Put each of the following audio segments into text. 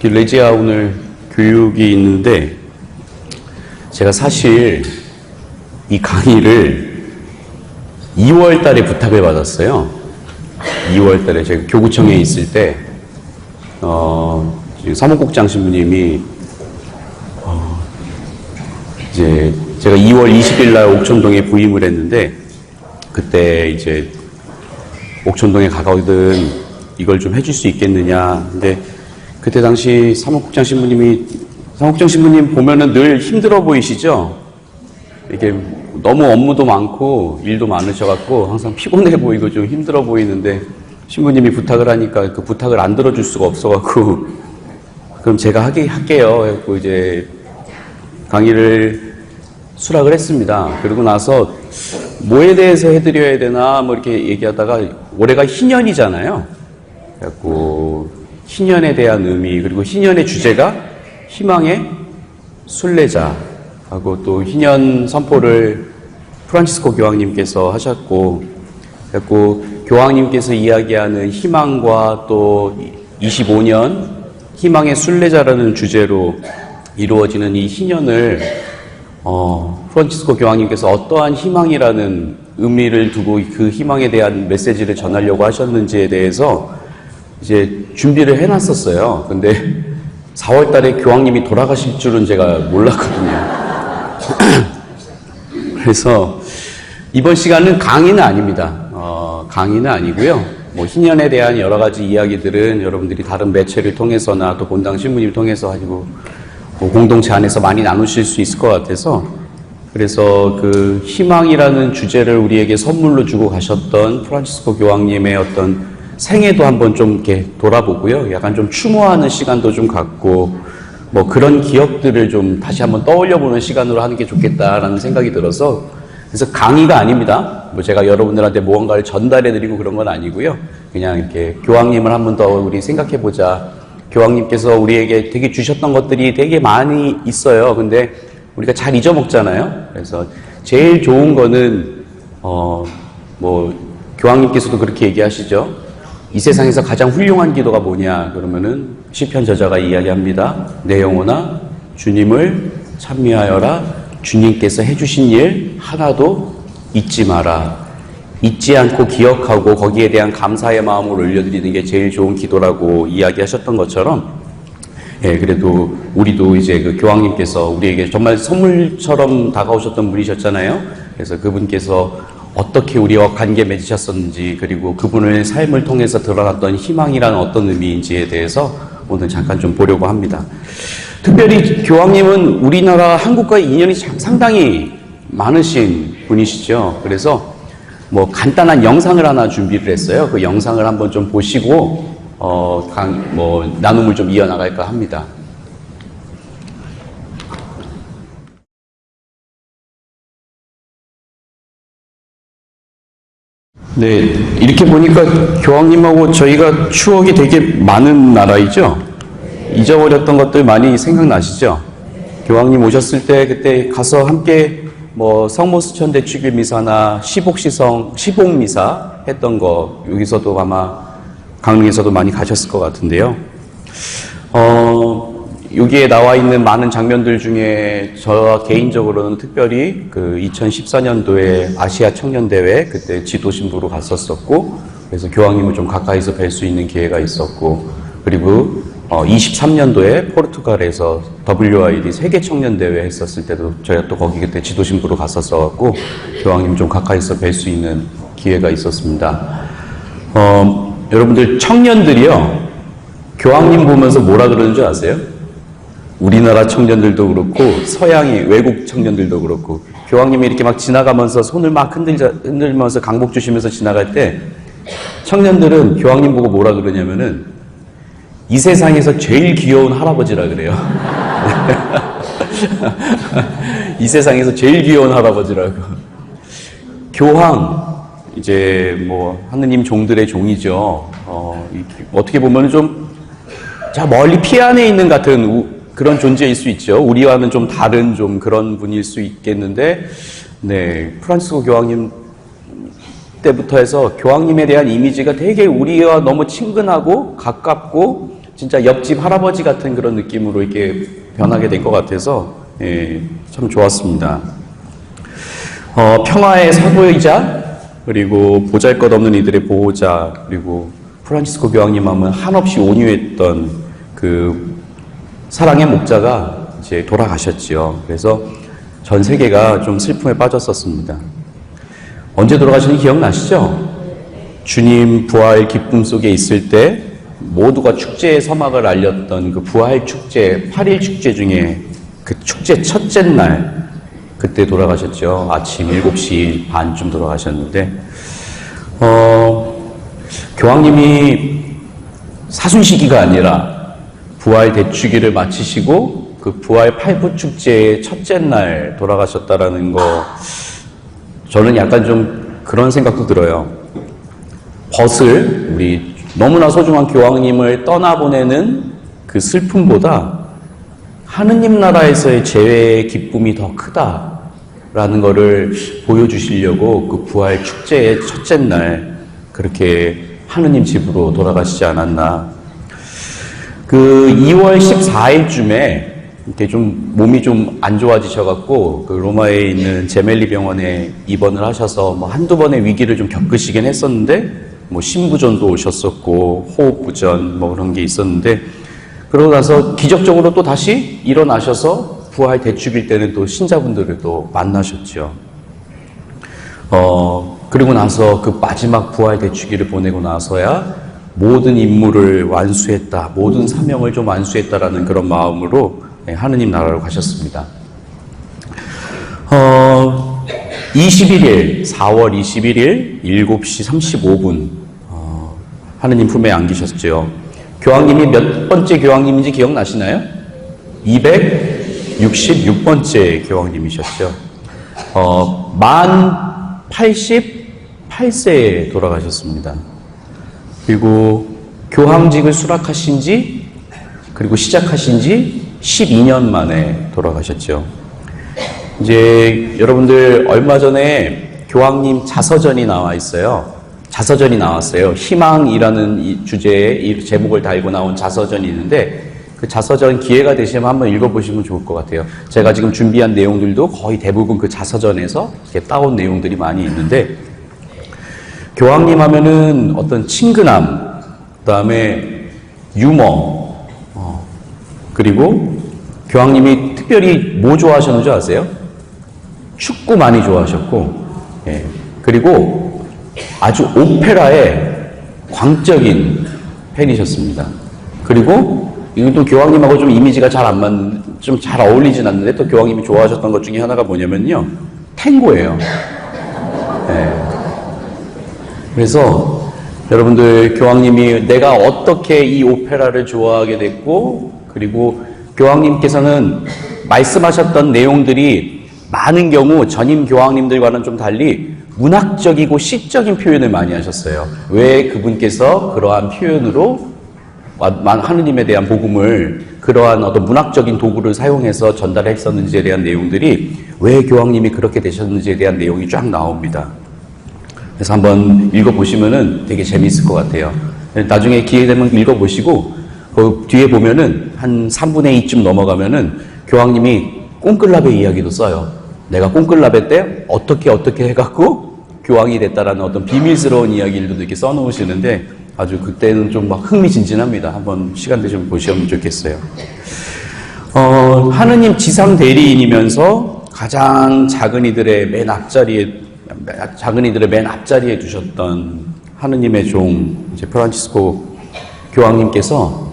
레지아 오늘 교육이 있는데 제가 사실 이 강의를 2월 달에 부탁을 받았어요. 2월 달에 제가 교구청에 있을 때 사무국장 신부님이 이제 제가 2월 20일 날 옥천동에 부임을 했는데 그때 이제 옥천동에 가거든 이걸 좀 해줄 수 있겠느냐. 근데 그때 당시 사무국장 신부님 보면은 늘 힘들어 보이시죠? 이게 너무 업무도 많고 일도 많으셔갖고 항상 피곤해 보이고 좀 힘들어 보이는데 신부님이 부탁을 하니까 그 부탁을 안 들어줄 수가 없어갖고 그럼 제가 할게요. 그래갖고 이제 강의를 수락을 했습니다. 그러고 나서 뭐에 대해서 해드려야 되나 뭐 이렇게 얘기하다가 올해가 희년이잖아요. 그래갖고 희년에 대한 의미 그리고 희년의 주제가 희망의 순례자하고 또 희년 선포를 프란치스코 교황님께서 하셨고 그래갖고 교황님께서 이야기하는 희망과 또 25년 희망의 순례자라는 주제로 이루어지는 이 희년을 프란치스코 교황님께서 어떠한 희망이라는 의미를 두고 그 희망에 대한 메시지를 전하려고 하셨는지에 대해서 이제 준비를 해놨었어요. 근데 4월 달에 교황님이 돌아가실 줄은 제가 몰랐거든요. 그래서 이번 시간은 강의는 아닙니다. 강의는 아니고요. 뭐 희년에 대한 여러 가지 이야기들은 여러분들이 다른 매체를 통해서나 또 본당 신부님을 통해서 가지고 뭐 공동체 안에서 많이 나누실 수 있을 것 같아서 그래서 그 희망이라는 주제를 우리에게 선물로 주고 가셨던 프란치스코 교황님의 어떤 생애도 한번 좀 이렇게 돌아보고요. 약간 좀 추모하는 시간도 좀 갖고 뭐 그런 기억들을 좀 다시 한번 떠올려보는 시간으로 하는 게 좋겠다라는 생각이 들어서 그래서 강의가 아닙니다. 뭐 제가 여러분들한테 무언가를 전달해드리고 그런 건 아니고요. 그냥 이렇게 교황님을 한번 더 우리 생각해보자. 교황님께서 우리에게 되게 주셨던 것들이 되게 많이 있어요. 근데 우리가 잘 잊어먹잖아요. 그래서 제일 좋은 거는 뭐 교황님께서도 그렇게 얘기하시죠. 이 세상에서 가장 훌륭한 기도가 뭐냐 그러면은 시편 저자가 이야기합니다. 내 영혼아 주님을 찬미하여라. 주님께서 해주신 일 하나도 잊지 마라. 잊지 않고 기억하고 거기에 대한 감사의 마음을 올려드리는 게 제일 좋은 기도라고 이야기하셨던 것처럼 그래도 우리도 이제 그 교황님께서 우리에게 정말 선물처럼 다가오셨던 분이셨잖아요. 그래서 그분께서 어떻게 우리와 관계 맺으셨었는지 그리고 그분의 삶을 통해서 드러났던 희망이란 어떤 의미인지에 대해서 오늘 잠깐 좀 보려고 합니다. 특별히 교황님은 우리나라 한국과의 인연이 상당히 많으신 분이시죠. 그래서 뭐 간단한 영상을 하나 준비를 했어요. 그 영상을 한번 좀 보시고 나눔을 좀 이어나갈까 합니다. 네, 이렇게 보니까 교황님하고 저희가 추억이 되게 많은 나라이죠. 잊어버렸던 것들 많이 생각나시죠? 교황님 오셨을 때 그때 가서 함께 뭐 성모수천 대축일 미사나 시복미사 했던 거 여기서도 아마 강릉에서도 많이 가셨을 것 같은데요. 여기에 나와 있는 많은 장면들 중에 저 개인적으로는 특별히 그 2014년도에 아시아 청년대회 그때 지도신부로 갔었었고 그래서 교황님을 좀 가까이서 뵐 수 있는 기회가 있었고 그리고 23년도에 포르투갈에서 WID 세계 청년대회 했었을 때도 저희가 또 거기 그때 지도신부로 갔었어갖고 교황님 좀 가까이서 뵐 수 있는 기회가 있었습니다. 여러분들 청년들이요 교황님 보면서 뭐라 그러는 줄 아세요? 우리나라 청년들도 그렇고 서양이 외국 청년들도 그렇고 교황님이 이렇게 막 지나가면서 손을 막 흔들면서 강복 주시면서 지나갈 때 청년들은 교황님 보고 뭐라 그러냐면은 이 세상에서 제일 귀여운 할아버지라 그래요. 이 세상에서 제일 귀여운 할아버지라고. 교황 이제 뭐 하느님 종들의 종이죠. 어떻게 보면 좀 멀리 피안에 있는 같은 그런 존재일 수 있죠. 우리와는 좀 다른 좀 그런 분일 수 있겠는데, 네, 프란치스코 교황님 때부터 해서 교황님에 대한 이미지가 되게 우리와 너무 친근하고 가깝고 진짜 옆집 할아버지 같은 그런 느낌으로 이렇게 변하게 된 것 같아서 참 좋았습니다. 평화의 사도이자 그리고 보잘것없는 이들의 보호자 그리고 프란치스코 교황님 하면 한없이 온유했던 그 사랑의 목자가 이제 돌아가셨지요. 그래서 전 세계가 좀 슬픔에 빠졌었습니다. 언제 돌아가셨는지 기억나시죠? 주님 부활 기쁨 속에 있을 때 모두가 축제의 서막을 알렸던 그 부활 축제, 8일 축제 중에 그 축제 첫째 날 그때 돌아가셨죠. 아침 7시 반쯤 돌아가셨는데 교황님이 사순시기가 아니라 부활 대축일을 마치시고 그 부활 8부 축제의 첫째 날 돌아가셨다라는 거 저는 약간 좀 그런 생각도 들어요. 벗을 우리 너무나 소중한 교황님을 떠나보내는 그 슬픔보다 하느님 나라에서의 재회의 기쁨이 더 크다라는 거를 보여주시려고 그 부활 축제의 첫째 날 그렇게 하느님 집으로 돌아가시지 않았나. 그 2월 14일쯤에 이렇게 좀 몸이 좀 안 좋아지셔갖고 그 로마에 있는 제멜리 병원에 입원을 하셔서 뭐 한두 번의 위기를 좀 겪으시긴 했었는데 뭐 심부전도 오셨었고 호흡부전 뭐 그런 게 있었는데 그러고 나서 기적적으로 또 다시 일어나셔서 부활 대축일 때는 또 신자분들을 또 만나셨죠. 그리고 나서 그 마지막 부활 대축일을 보내고 나서야 모든 임무를 완수했다, 모든 사명을 좀 완수했다라는 그런 마음으로 하느님 나라로 가셨습니다. 21일, 4월 21일 7시 35분 하느님 품에 안기셨죠. 교황님이 몇 번째 교황님인지 기억나시나요? 266번째 교황님이셨죠. 만 88세에 돌아가셨습니다. 그리고 교황직을 수락하신 지 그리고 시작하신 지 12년 만에 돌아가셨죠. 이제 여러분들 얼마 전에 교황님 자서전이 나와 있어요. 자서전이 나왔어요. 희망이라는 이 주제에 이 제목을 달고 나온 자서전이 있는데 그 자서전 기회가 되시면 한번 읽어보시면 좋을 것 같아요. 제가 지금 준비한 내용들도 거의 대부분 그 자서전에서 이렇게 따온 내용들이 많이 있는데 교황님 하면은 어떤 친근함, 그 다음에 유머, 그리고 교황님이 특별히 뭐 좋아하셨는 줄 아세요? 축구 많이 좋아하셨고, 그리고 아주 오페라의 광적인 팬이셨습니다. 그리고 이것도 교황님하고 좀 이미지가 잘 안 맞는, 좀 잘 어울리진 않는데 또 교황님이 좋아하셨던 것 중에 하나가 뭐냐면요. 탱고예요. 그래서 여러분들 교황님이 내가 어떻게 이 오페라를 좋아하게 됐고 그리고 교황님께서는 말씀하셨던 내용들이 많은 경우 전임 교황님들과는 좀 달리 문학적이고 시적인 표현을 많이 하셨어요. 왜 그분께서 그러한 표현으로 하느님에 대한 복음을 그러한 어떤 문학적인 도구를 사용해서 전달했었는지에 대한 내용들이 왜 교황님이 그렇게 되셨는지에 대한 내용이 쫙 나옵니다. 그래서 한번 읽어보시면은 되게 재미있을 것 같아요. 나중에 기회 되면 읽어보시고, 그 뒤에 보면은 한 3분의 2쯤 넘어가면은 교황님이 꽁클라베 이야기도 써요. 내가 꽁클라베 때 어떻게 해갖고 교황이 됐다라는 어떤 비밀스러운 이야기들도 이렇게 써놓으시는데 아주 그때는 좀 막 흥미진진합니다. 한번 시간 되시면 보시면 좋겠어요. 하느님 지상 대리인이면서 가장 작은 이들의 맨 앞자리에 두셨던 하느님의 종 이제 프란치스코 교황님께서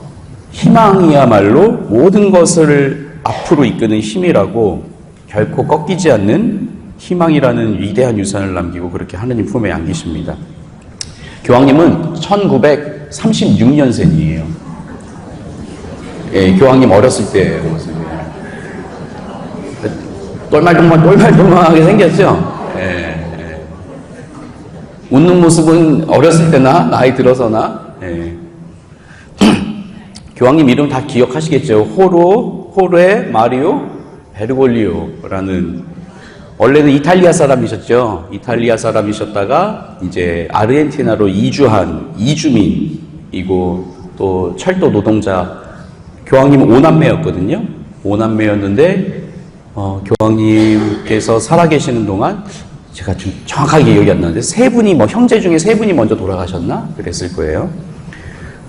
희망이야말로 모든 것을 앞으로 이끄는 힘이라고 결코 꺾이지 않는 희망이라는 위대한 유산을 남기고 그렇게 하느님 품에 안기십니다. 교황님은 1936년생이에요. 교황님 어렸을 때 모습이에요. 똘말똘말하게 생겼죠? 웃는 모습은 어렸을 때나 나이 들어서나 교황님 이름 다 기억하시겠죠? 호르 마리오 베르골리오라는 원래는 이탈리아 사람이셨죠. 이탈리아 사람이셨다가 이제 아르헨티나로 이주한 이주민이고 또 철도 노동자, 교황님은 5남매였거든요. 5남매였는데, 교황님께서 살아계시는 동안, 제가 좀 정확하게 기억이 안 나는데, 세 분이, 형제 중에 세 분이 먼저 돌아가셨나? 그랬을 거예요.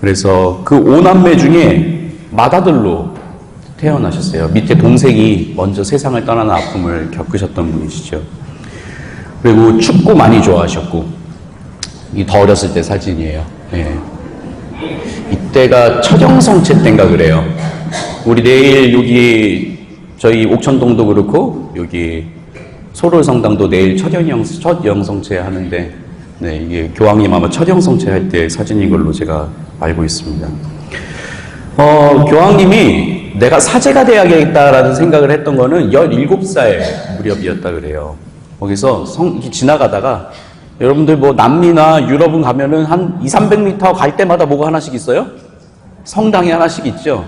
그래서 그 5남매 중에 맏아들로 태어나셨어요. 밑에 동생이 먼저 세상을 떠나는 아픔을 겪으셨던 분이시죠. 그리고 축구 많이 좋아하셨고, 이 더 어렸을 때 사진이에요. 네. 이때가 첫영성체 때인가 그래요. 우리 내일 여기 저희 옥천동도 그렇고 여기 소롤성당도 내일 첫 영성체 하는데, 네, 이게 교황님 아마 첫 영성체 할 때 사진인 걸로 제가 알고 있습니다. 교황님이 내가 사제가 돼야겠다라는 생각을 했던 거는 17살 무렵이었다 그래요. 거기서 지나가다가 여러분들 남미나 유럽은 가면은 한 200~300m 갈 때마다 뭐가 하나씩 있어요? 성당이 하나씩 있죠.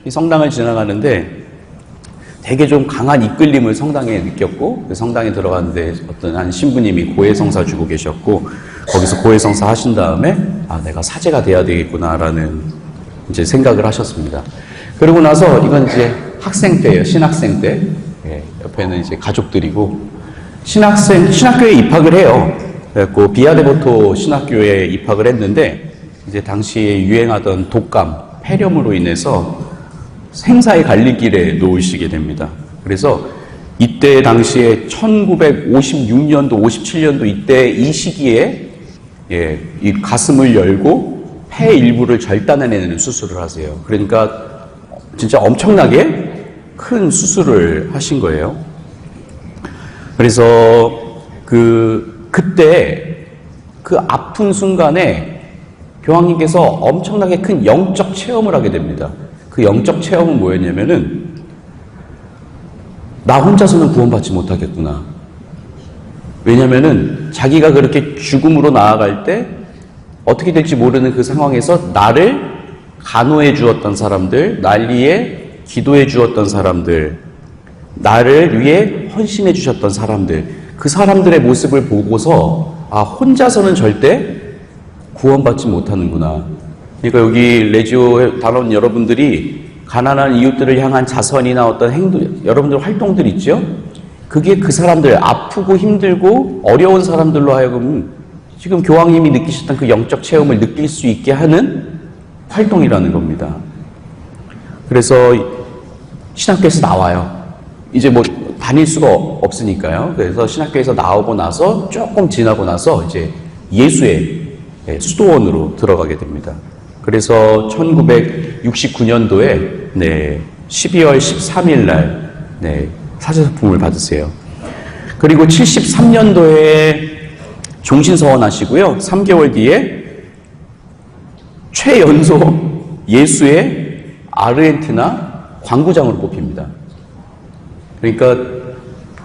이 성당을 지나가는데 되게 좀 강한 이끌림을 성당에 느꼈고, 그 성당에 들어갔는데 어떤 한 신부님이 고해성사 주고 계셨고, 거기서 고해성사 하신 다음에 내가 사제가 돼야 되겠구나라는 이제 생각을 하셨습니다. 그러고 나서 이건 이제 학생 때예요. 신학생 때. 예, 옆에는 이제 가족들이고, 신학교에 입학을 해요. 그래갖고 비아데보토 신학교에 입학을 했는데, 이제 당시에 유행하던 독감, 폐렴으로 인해서 생사의 갈림길에 놓이시게 됩니다. 그래서 이때 당시에 1956년도, 57년도 이때 이 시기에 이 가슴을 열고 폐 일부를 절단해내는 수술을 하세요. 그러니까 진짜 엄청나게 큰 수술을 하신 거예요. 그래서 그때 그 아픈 순간에 교황님께서 엄청나게 큰 영적 체험을 하게 됩니다. 그 영적 체험은 뭐였냐면은, 나 혼자서는 구원받지 못하겠구나. 왜냐면은 자기가 그렇게 죽음으로 나아갈 때 어떻게 될지 모르는 그 상황에서 나를 간호해 주었던 사람들, 날 위해 기도해 주었던 사람들, 나를 위해 헌신해 주셨던 사람들, 그 사람들의 모습을 보고서 혼자서는 절대 구원받지 못하는구나. 그러니까 여기 레지오 단원 여러분들이 가난한 이웃들을 향한 자선이나 어떤 행동, 여러분들 활동들 있죠? 그게 그 사람들, 아프고 힘들고 어려운 사람들로 하여금 지금 교황님이 느끼셨던 그 영적 체험을 느낄 수 있게 하는 활동이라는 겁니다. 그래서 신학교에서 나와요. 이제 다닐 수가 없으니까요. 그래서 신학교에서 나오고 나서 조금 지나고 나서 이제 예수의 수도원으로 들어가게 됩니다. 그래서 1969년도에 12월 13일 날 사제소품을 받으세요. 그리고 73년도에 종신서원 하시고요. 3개월 뒤에 최연소 예수의 아르헨티나 광구장으로 뽑힙니다. 그러니까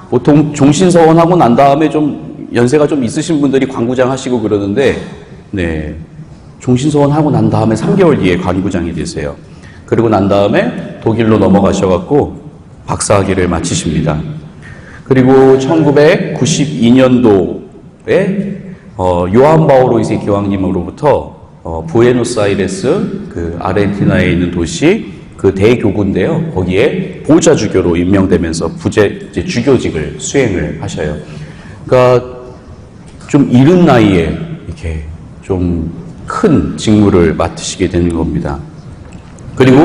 보통 종신서원 하고 난 다음에 좀 연세가 좀 있으신 분들이 광구장 하시고 그러는데, 종신서원 하고 난 다음에 3개월 뒤에 광구장이 되세요. 그리고 난 다음에 독일로 넘어가셔갖고 박사학위를 마치십니다. 그리고 1992년도에 요한 바오로 2세 교황님으로부터 부에노스아이레스 그 아르헨티나에 있는 도시 그 대교구인데요. 거기에 보좌주교로 임명되면서 이제 주교직을 수행을 하셔요. 그러니까 좀 이른 나이에 이렇게 좀 큰 직무를 맡으시게 되는 겁니다. 그리고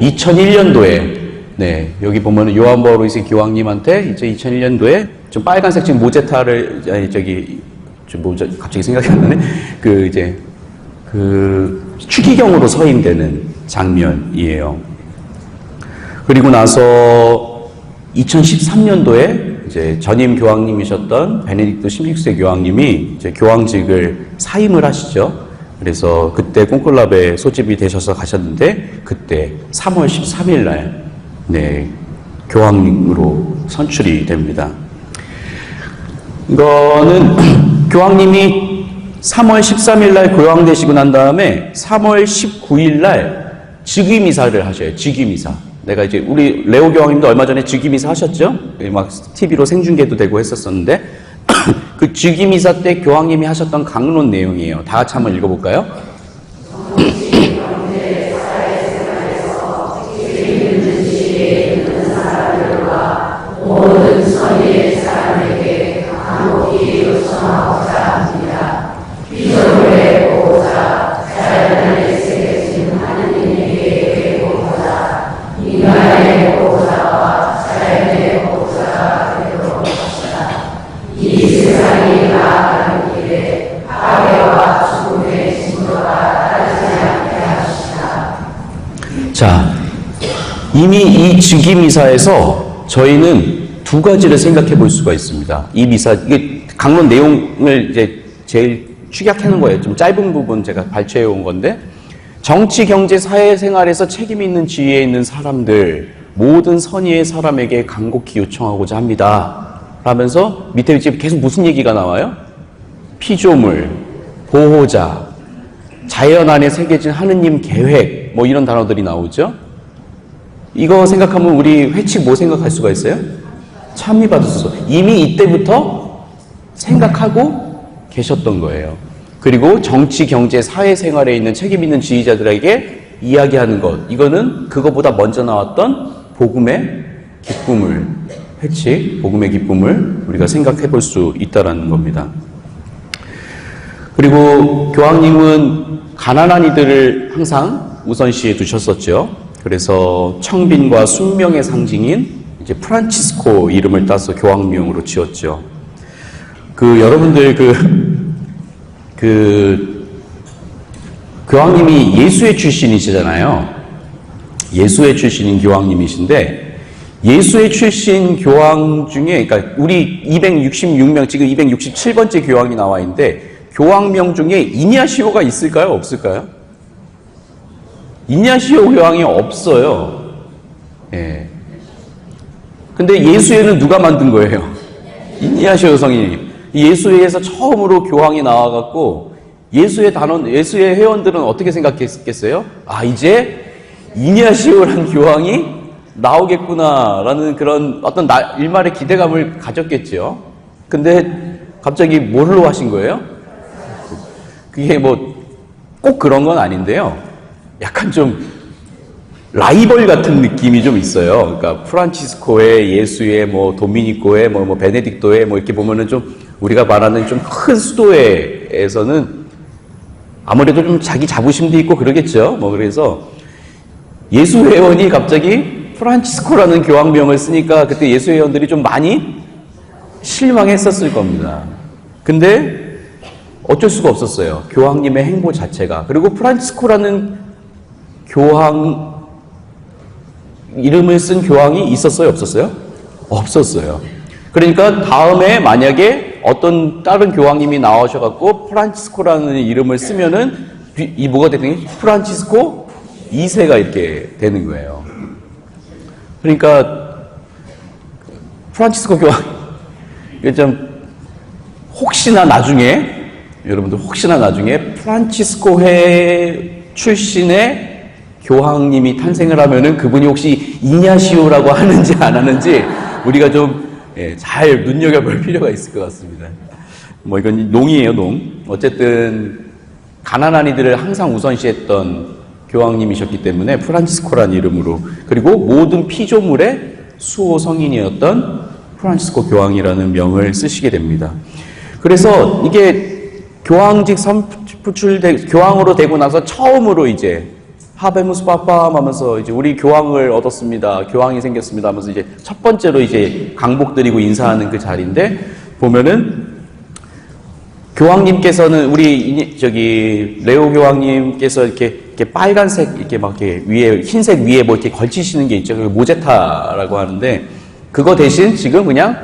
2001년도에 여기 보면은 요한 바오로 2세 교황님한테 이제 2001년도에 좀 빨간색 지금 모제타를 갑자기 생각이 안 나네. 추기경으로 서임되는 장면이에요. 그리고 나서 2013년도에 이제 전임 교황님이셨던 베네딕토 16세 교황님이 이제 교황직을 사임을 하시죠. 그래서 그때 콘클라베 소집이 되셔서 가셨는데, 그때 3월 13일 날 교황으로 선출이 됩니다. 이거는 교황님이 3월 13일 날 교황되시고 난 다음에 3월 19일 날 즉위미사를 하셔요. 즉위미사. 내가 이제 우리 레오 교황님도 얼마 전에 즉위미사 하셨죠? 막 TV로 생중계도 되고 했었었는데 그 즉위미사 때 교황님이 하셨던 강론 내용이에요. 다 같이 한번 읽어볼까요? 이미 이 즉위미사에서 저희는 두 가지를 생각해 볼 수가 있습니다. 이 미사, 이게 강론 내용을 이제 제일 축약해 놓은 거예요. 좀 짧은 부분 제가 발췌해 온 건데, 정치, 경제, 사회생활에서 책임 있는 지위에 있는 사람들, 모든 선의의 사람에게 간곡히 요청하고자 합니다. 라면서 밑에 이제 계속 무슨 얘기가 나와요? 피조물, 보호자, 자연 안에 새겨진 하느님 계획, 뭐 이런 단어들이 나오죠. 이거 생각하면 우리 회칙 뭐 생각할 수가 있어요? 참미받았어. 이미 이때부터 생각하고 계셨던 거예요. 그리고 정치, 경제, 사회생활에 있는 책임 있는 지휘자들에게 이야기하는 것, 이거는 그거보다 먼저 나왔던 복음의 기쁨을, 회칙, 복음의 기쁨을 우리가 생각해 볼 수 있다는 겁니다. 그리고 교황님은 가난한 이들을 항상 우선시에 두셨었죠. 그래서 청빈과 순명의 상징인 이제 프란치스코 이름을 따서 교황명으로 지었죠. 여러분들 교황님이 예수의 출신이시잖아요. 예수의 출신인 교황님이신데, 예수의 출신 교황 중에, 그러니까 우리 266명, 지금 267번째 교황이 나와 있는데, 교황명 중에 이냐시오가 있을까요? 없을까요? 이냐시오 교황이 없어요. 예. 근데 예수회는 누가 만든 거예요? 이냐시오 성인이. 예수회에서 처음으로 교황이 나와갖고, 예수회 회원들은 어떻게 생각했겠어요? 아, 이제 이냐시오라는 교황이 나오겠구나라는 그런 어떤 일말의 기대감을 가졌겠죠. 근데 갑자기 뭘로 하신 거예요? 그게 꼭 그런 건 아닌데요. 약간 좀 라이벌 같은 느낌이 좀 있어요. 그러니까 프란치스코의, 예수의, 도미니코의, 베네딕토의, 이렇게 보면은 좀 우리가 말하는 좀 큰 수도회에서는 아무래도 좀 자기 자부심도 있고 그러겠죠. 그래서 예수 회원이 갑자기 프란치스코라는 교황명을 쓰니까 그때 예수 회원들이 좀 많이 실망했었을 겁니다. 근데 어쩔 수가 없었어요. 교황님의 행보 자체가. 그리고 프란치스코라는 교황 이름을 쓴 교황이 있었어요? 없었어요? 없었어요. 그러니까 다음에 만약에 어떤 다른 교황님이 나오셔갖고 프란치스코라는 이름을 쓰면은 이 뭐가 되더니 프란치스코 2세가 이렇게 되는 거예요. 그러니까 프란치스코 교황 이게 좀 혹시나 나중에 여러분들 혹시나 나중에 프란치스코 회 출신의 교황님이 탄생을 하면은 그분이 혹시 이냐시오라고 하는지 안 하는지 우리가 좀 잘 눈여겨볼 필요가 있을 것 같습니다. 이건 농이에요, 농. 어쨌든 가난한 이들을 항상 우선시했던 교황님이셨기 때문에 프란치스코라는 이름으로, 그리고 모든 피조물의 수호 성인이었던 프란치스코 교황이라는 명을 쓰시게 됩니다. 그래서 이게 교황직 교황으로 되고 나서 처음으로 이제 하베무스 파팜 하면서 이제 우리 교황을 얻었습니다. 교황이 생겼습니다 하면서 이제 첫 번째로 이제 강복드리고 인사하는 그 자리인데, 보면은 교황님께서는 우리 레오 교황님께서 이렇게 빨간색 이렇게 막 이렇게 위에 흰색 위에 이렇게 걸치시는 게 있죠. 모제타라고 하는데, 그거 대신 지금 그냥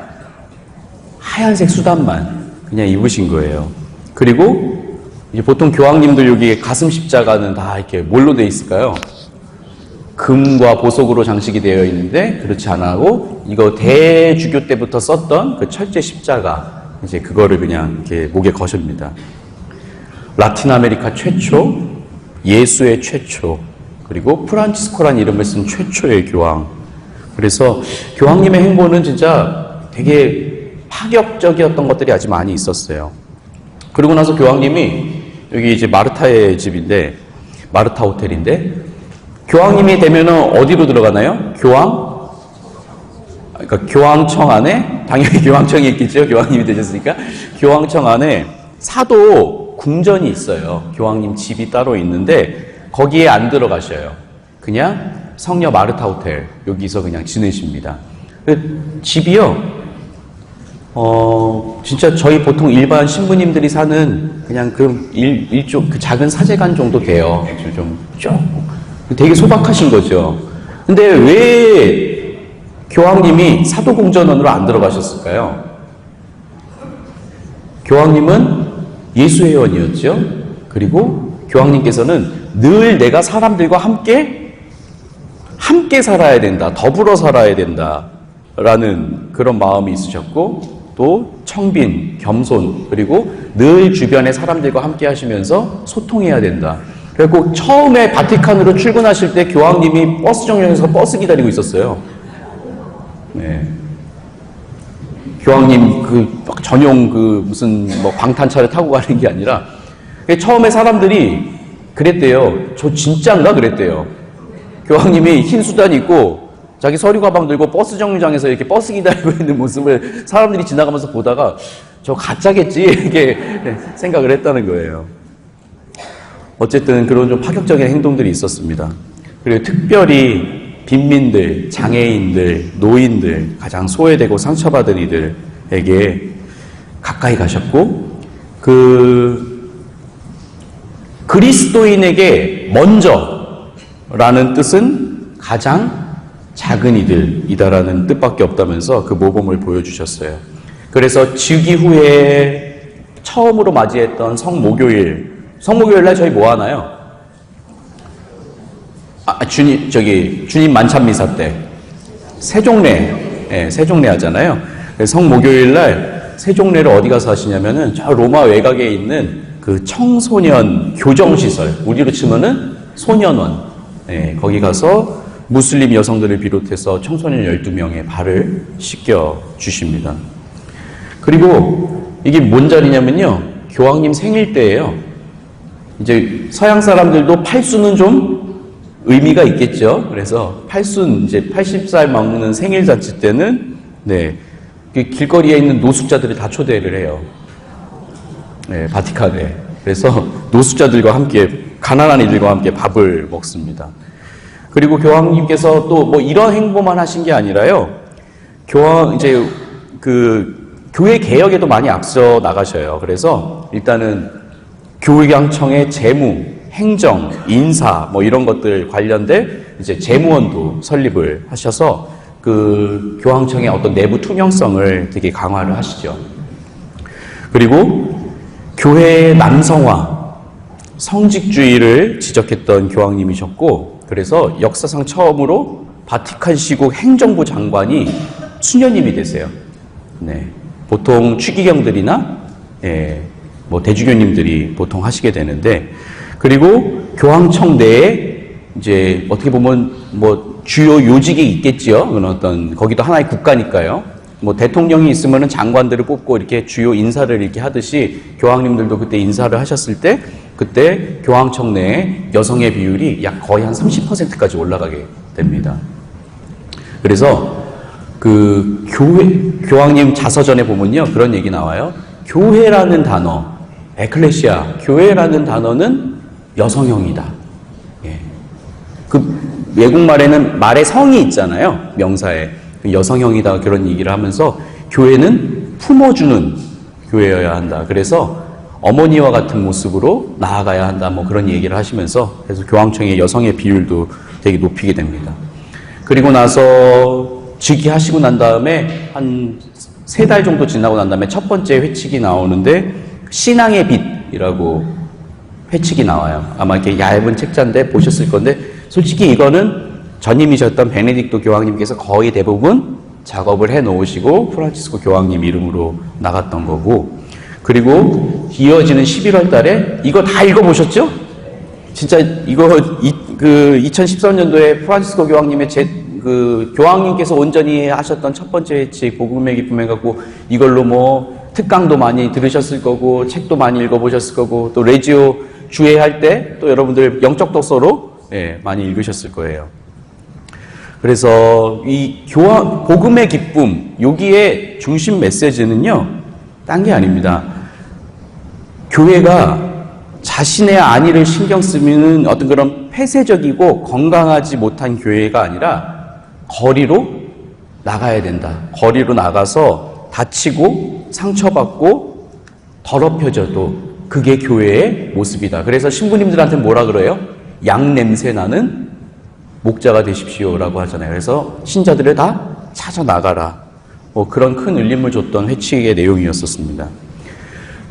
하얀색 수단만 그냥 입으신 거예요. 그리고 이제 보통 교황님들 여기 가슴 십자가는 다 이렇게 뭘로 되어 있을까요? 금과 보석으로 장식이 되어 있는데, 그렇지 않고 이거 대주교 때부터 썼던 그 철제 십자가, 이제 그거를 그냥 이렇게 목에 거십니다. 라틴 아메리카 최초, 예수의 최초, 그리고 프란치스코라는 이름을 쓴 최초의 교황. 그래서 교황님의 행보는 진짜 되게 파격적이었던 것들이 아주 많이 있었어요. 그러고 나서 교황님이 여기 이제 마르타의 집인데, 마르타 호텔인데, 교황님이 되면은 어디로 들어가나요? 그러니까 교황청 안에, 당연히 교황청이 있겠죠. 교황님이 되셨으니까. 교황청 안에 사도 궁전이 있어요. 교황님 집이 따로 있는데, 거기에 안 들어가셔요. 그냥 성녀 마르타 호텔, 여기서 그냥 지내십니다. 집이요, 진짜 저희 보통 일반 신부님들이 사는 그냥 일종 작은 사제관 정도 돼요. 좀 되게 소박하신 거죠. 근데 왜 교황님이 사도공전원으로 안 들어가셨을까요? 교황님은 예수회원이었죠. 그리고 교황님께서는 늘 내가 사람들과 함께 살아야 된다, 더불어 살아야 된다라는 그런 마음이 있으셨고, 또 청빈, 겸손, 그리고 늘 주변의 사람들과 함께 하시면서 소통해야 된다. 그리고 처음에 바티칸으로 출근하실 때 교황님이 버스 정류장에서 버스 기다리고 있었어요. 네. 교황님 전용 무슨 방탄차를 타고 가는 게 아니라, 처음에 사람들이 그랬대요. 저 진짜인가 그랬대요. 교황님이 흰 수단 입고 자기 서류 가방 들고 버스 정류장에서 이렇게 버스 기다리고 있는 모습을 사람들이 지나가면서 보다가 저 가짜겠지 이렇게 생각을 했다는 거예요. 어쨌든 그런 좀 파격적인 행동들이 있었습니다. 그리고 특별히 빈민들, 장애인들, 노인들, 가장 소외되고 상처받은 이들에게 가까이 가셨고, 그리스도인에게 먼저라는 뜻은 가장 작은 이들이다라는 뜻밖에 없다면서 그 모범을 보여주셨어요. 그래서 즉위 후에 처음으로 맞이했던 성목요일 날 저희 뭐 하나요? 주님 만찬미사 때 세종례 하잖아요. 성목요일 날 세종례를 어디 가서 하시냐면은 저 로마 외곽에 있는 그 청소년 교정시설, 우리로 치면은 소년원, 거기 가서 무슬림 여성들을 비롯해서 청소년 12명의 발을 씻겨 주십니다. 그리고 이게 뭔 자리냐면요, 교황님 생일 때예요. 이제 서양 사람들도 팔순은 좀 의미가 있겠죠. 그래서 팔순, 이제 80살 먹는 생일 잔치 때는 길거리에 있는 노숙자들을 다 초대를 해요. 바티칸에. 그래서 노숙자들과 함께, 가난한 이들과 함께 밥을 먹습니다. 그리고 교황님께서 또 이런 행보만 하신 게 아니라요, 교회 개혁에도 많이 앞서 나가셔요. 그래서 일단은 교육청의 재무, 행정, 인사 이런 것들 관련된 이제 재무원도 설립을 하셔서 그 교황청의 어떤 내부 투명성을 되게 강화를 하시죠. 그리고 교회의 남성화, 성직주의를 지적했던 교황님이셨고, 그래서 역사상 처음으로 바티칸 시국 행정부 장관이 수녀님이 되세요. 보통 추기경들이나 대주교님들이 보통 하시게 되는데, 그리고 교황청 내에 이제 어떻게 보면 주요 요직이 있겠지요. 거기도 하나의 국가니까요. 대통령이 있으면은 장관들을 뽑고 이렇게 주요 인사를 이렇게 하듯이 교황님들도 그때 인사를 하셨을 때, 그때 교황청 내에 여성의 비율이 거의 한 30%까지 올라가게 됩니다. 그래서 교황님 자서전에 보면요, 그런 얘기 나와요. 교회라는 단어, 에클레시아, 교회라는 단어는 여성형이다. 외국말에는 말의 성이 있잖아요. 명사에. 여성형이다. 그런 얘기를 하면서 교회는 품어주는 교회여야 한다. 그래서 어머니와 같은 모습으로 나아가야 한다. 그런 얘기를 하시면서, 그래서 교황청의 여성의 비율도 되게 높이게 됩니다. 그리고 나서 즉위하시고 난 다음에 한 3달 정도 지나고 난 다음에 첫 번째 회칙이 나오는데, 신앙의 빛이라고 회칙이 나와요. 아마 이렇게 얇은 책자인데 보셨을 건데, 솔직히 이거는 전임이셨던 베네딕토 교황님께서 거의 대부분 작업을 해 놓으시고 프란치스코 교황님 이름으로 나갔던 거고, 그리고 이어지는 11월 달에 이거 다 읽어보셨죠? 진짜 이거 2013년도에 프란치스코 교황님의 교황님께서 온전히 하셨던 첫 번째 회칙 복음의 기쁨 해갖고, 이걸로 특강도 많이 들으셨을 거고, 책도 많이 읽어보셨을 거고, 또 레지오 주회할 때 또 여러분들 영적 독서로 많이 읽으셨을 거예요. 그래서 이 복음의 기쁨, 여기에 중심 메시지는요, 딴 게 아닙니다. 교회가 자신의 안위를 신경 쓰는 어떤 그런 폐쇄적이고 건강하지 못한 교회가 아니라 거리로 나가야 된다. 거리로 나가서 다치고 상처받고 더럽혀져도 그게 교회의 모습이다. 그래서 신부님들한테 뭐라 그래요? 양 냄새 나는 목자가 되십시오라고 하잖아요. 그래서 신자들을 다 찾아 나가라. 뭐 그런 큰 울림을 줬던 회칙의 내용이었었습니다.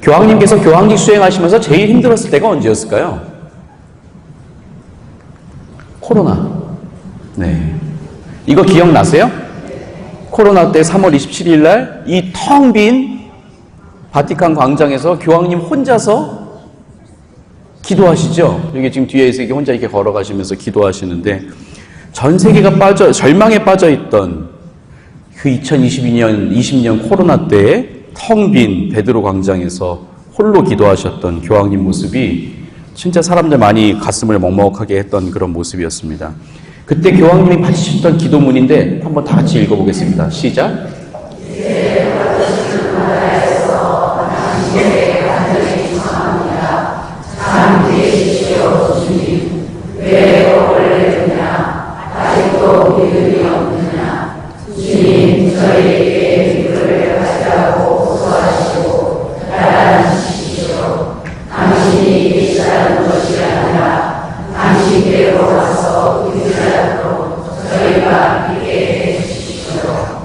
교황님께서 교황직 수행하시면서 제일 힘들었을 때가 언제였을까요? 코로나. 네. 이거 기억나세요? 코로나 때 3월 27일 날 이 텅 빈 바티칸 광장에서 교황님 혼자서 기도하시죠? 여기 지금 뒤에서 이렇게 혼자 이렇게 걸어가시면서 기도하시는데 전 세계가 절망에 빠져 있던 그 2020년 코로나 때에 텅 빈 베드로 광장에서 홀로 기도하셨던 교황님 모습이 진짜 사람들 많이 가슴을 먹먹하게 했던 그런 모습이었습니다. 그때 교황님이 바치셨던 기도문인데 한번 다 같이 읽어보겠습니다. 시작.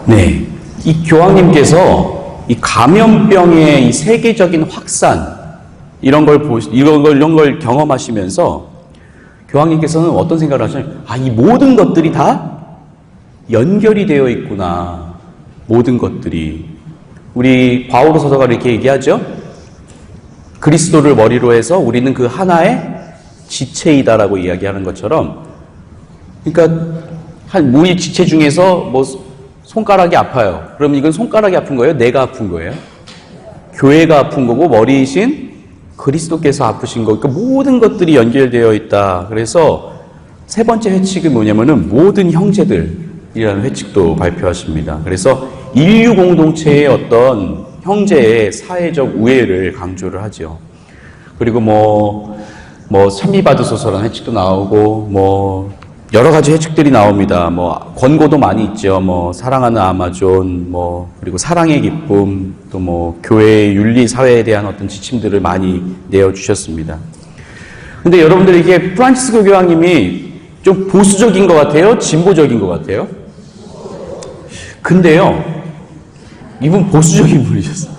네, 이 교황님께서 이 감염병의 이 세계적인 확산 이런 걸 경험하시면서 교황님께서는 어떤 생각을 하셨냐면 이 모든 것들이 다 연결이 되어 있구나. 모든 것들이. 우리 바오로 서사가 이렇게 얘기하죠. 그리스도를 머리로 해서 우리는 그 하나의 지체이다라고 이야기하는 것처럼, 그러니까 한 무의 지체 중에서 뭐 손가락이 아파요. 그럼 이건 손가락이 아픈 거예요? 내가 아픈 거예요? 교회가 아픈 거고 머리이신 그리스도께서 아프신 거. 그러니까 모든 것들이 연결되어 있다. 그래서 세 번째 회칙은 뭐냐면은 모든 형제들이라는 회칙도 발표하십니다. 그래서 인류 공동체의 어떤 형제의 사회적 우애를 강조를 하죠. 그리고 뭐 찬미받으소서라는 회칙도 나오고 여러 가지 회칙들이 나옵니다. 권고도 많이 있죠. 사랑하는 아마존, 그리고 사랑의 기쁨, 또 교회의 윤리, 사회에 대한 어떤 지침들을 많이 내어주셨습니다. 근데 여러분들이 이게 프란치스코 교황님이 좀 보수적인 것 같아요? 진보적인 것 같아요? 근데요, 이분 보수적인 분이셨어요.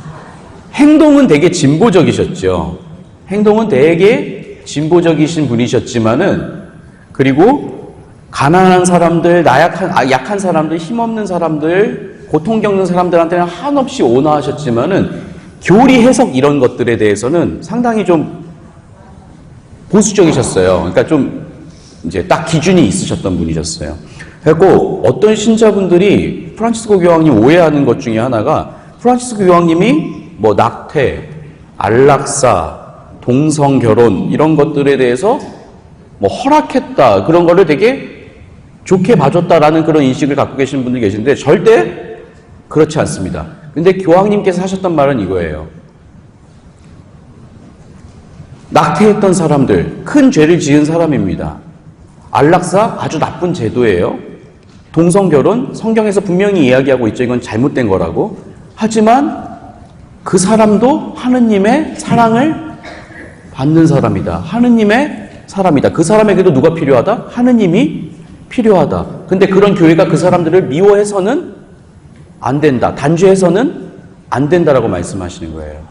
행동은 되게 진보적이셨죠. 행동은 되게 진보적이신 분이셨지만은, 그리고 가난한 사람들, 약한 사람들, 힘없는 사람들, 고통 겪는 사람들한테는 한없이 온화하셨지만은 교리 해석 이런 것들에 대해서는 상당히 좀 보수적이셨어요. 그러니까 좀 이제 딱 기준이 있으셨던 분이셨어요. 그래서 어떤 신자분들이 프란치스코 교황님 오해하는 것 중에 하나가 프란치스코 교황님이 낙태, 안락사, 동성 결혼 이런 것들에 대해서 허락했다, 그런 거를 되게 좋게 봐줬다라는 그런 인식을 갖고 계시는 분들이 계신데 절대 그렇지 않습니다. 근데 교황님께서 하셨던 말은 이거예요. 낙태했던 사람들, 큰 죄를 지은 사람입니다. 안락사 아주 나쁜 제도예요. 동성결혼 성경에서 분명히 이야기하고 있죠. 이건 잘못된 거라고. 하지만 그 사람도 하느님의 사랑을 받는 사람이다. 하느님의 사람이다. 그 사람에게도 누가 필요하다? 하느님이 필요하다. 근데 그런 교회가 그 사람들을 미워해서는 안 된다. 단죄해서는 안 된다라고 말씀하시는 거예요.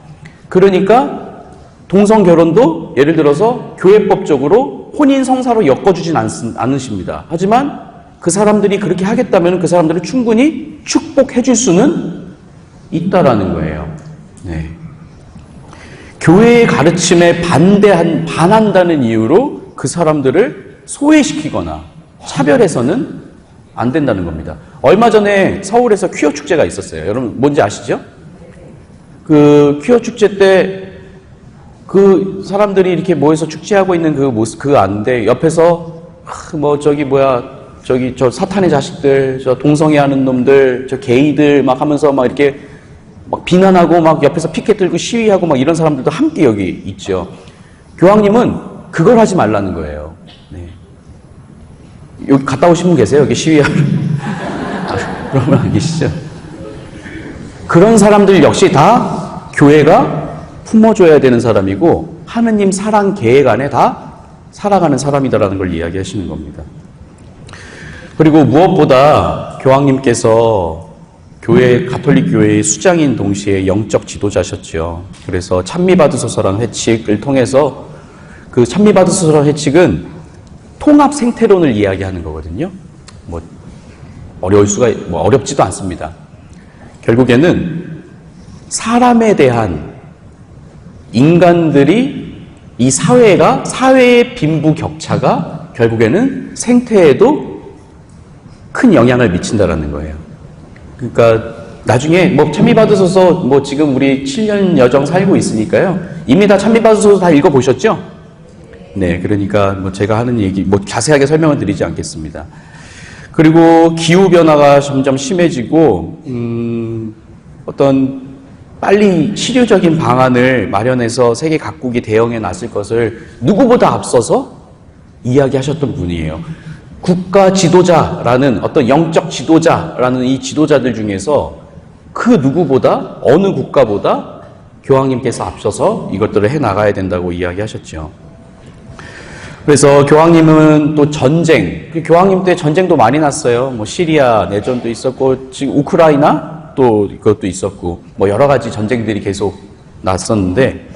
그러니까 동성결혼도 예를 들어서 교회법적으로 혼인 성사로 엮어주진 않으십니다. 하지만 그 사람들이 그렇게 하겠다면 그 사람들을 충분히 축복해 줄 수는 있다라는 거예요. 네. 교회의 가르침에 반한다는 이유로 그 사람들을 소외시키거나 차별해서는 안 된다는 겁니다. 얼마 전에 서울에서 퀴어 축제가 있었어요. 여러분 뭔지 아시죠? 그 퀴어 축제 때 그 사람들이 이렇게 모여서 축제하고 있는 그 모습, 그 안데 옆에서 저 사탄의 자식들, 저 동성애 하는 놈들, 저 게이들 막 하면서 막 이렇게 막 비난하고 막 옆에서 피켓 들고 시위하고 막 이런 사람들도 함께 여기 있죠. 교황님은 그걸 하지 말라는 거예요. 네. 여기 갔다 오신 분 계세요? 여기 시위하러? 그러면 안 계시죠? 그런 사람들 역시 다 교회가 품어줘야 되는 사람이고 하느님 사랑 계획 안에 다 살아가는 사람이다라는 걸 이야기하시는 겁니다. 그리고 무엇보다 교황님께서 가톨릭 교회의 수장인 동시에 영적 지도자셨죠. 그래서 찬미받으소서라는 회칙을 통해서 그 찬미받으소서라는 회칙은 통합 생태론을 이야기하는 거거든요. 어렵지도 않습니다. 결국에는 사람에 대한 인간들이 이 사회의 빈부격차가 결국에는 생태에도 큰 영향을 미친다라는 거예요. 그러니까 나중에 찬미받으소서 지금 우리 7년 여정 살고 있으니까요. 이미 다 찬미받으소서 다 읽어보셨죠? 네, 그러니까 제가 하는 얘기 자세하게 설명을 드리지 않겠습니다. 그리고 기후변화가 점점 심해지고 어떤 빨리 실효적인 방안을 마련해서 세계 각국이 대응해 놨을 것을 누구보다 앞서서 이야기하셨던 분이에요. 국가 지도자라는 어떤 영적 지도자라는 이 지도자들 중에서 그 누구보다 어느 국가보다 교황님께서 앞서서 이것들을 해나가야 된다고 이야기하셨죠. 그래서 교황님은 또 교황님 때 전쟁도 많이 났어요. 시리아 내전도 있었고, 지금 우크라이나 또 그것도 있었고, 여러 가지 전쟁들이 계속 났었는데,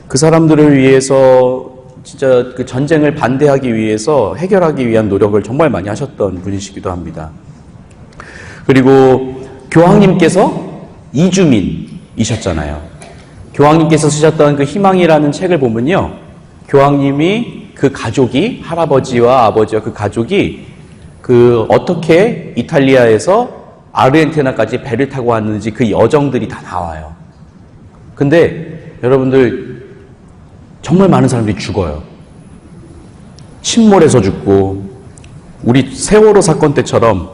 그 사람들을 위해서 진짜 그 전쟁을 반대하기 위해서 해결하기 위한 노력을 정말 많이 하셨던 분이시기도 합니다. 그리고 교황님께서 이주민이셨잖아요. 교황님께서 쓰셨던 그 희망이라는 책을 보면요. 교황님이 그 가족이, 할아버지와 아버지와 그 가족이 어떻게 이탈리아에서 아르헨티나까지 배를 타고 왔는지 그 여정들이 다 나와요. 근데 여러분들 정말 많은 사람들이 죽어요. 침몰해서 죽고, 우리 세월호 사건 때처럼